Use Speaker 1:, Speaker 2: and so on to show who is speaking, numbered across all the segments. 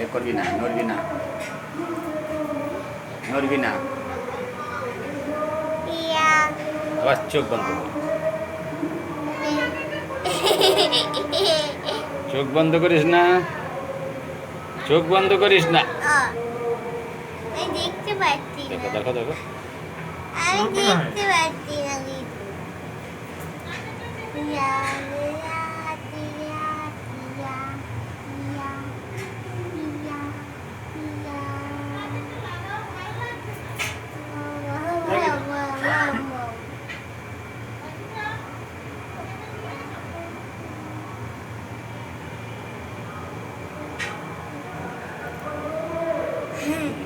Speaker 1: এ করবি না, নড়বি না, নড়বি না। আবার চোখ বন্ধ কর, চোখ বন্ধ করিস না, চোখ বন্ধ করিস না।
Speaker 2: দেখতে পাচ্ছি
Speaker 1: দেখো দেখো দেখো,
Speaker 2: আমি দেখতে পাচ্ছি না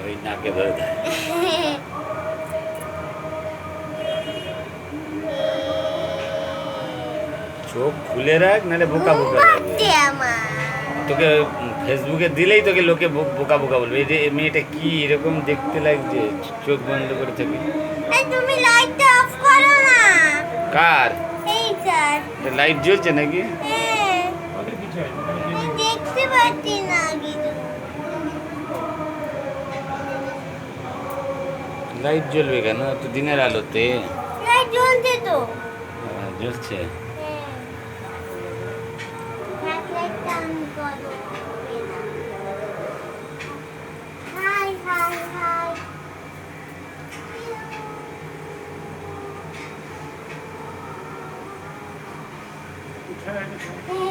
Speaker 1: ওই নাকে ধরে দেয়। চোখ খুলে রাখ, নাহলে বোকা বোকা লাগবে। তোকে ফেসবুকে দিলেই তোকে লোকে বোকা বোকা বলবে, এই যে এই মেয়েটা কি এরকম দেখতে লাগছে, চোখ বন্ধ করে থাকি।
Speaker 2: তুমি লাইটটা অফ করো না।
Speaker 1: কার
Speaker 2: এইটার
Speaker 1: লাইট জ্বলছে নাকি?
Speaker 2: হ্যাঁ আমি দেখতে পাচ্ছি না কিছু।
Speaker 1: লাইট জ্বলবে কেন, তো দিনের আলোতে।
Speaker 2: লাইট জ্বলছে তো।
Speaker 1: হ্যাঁ, জ্বলছে।
Speaker 2: হ্যাঁ লাইটটা অন করো। হাই হাই হাই হ্যাঁ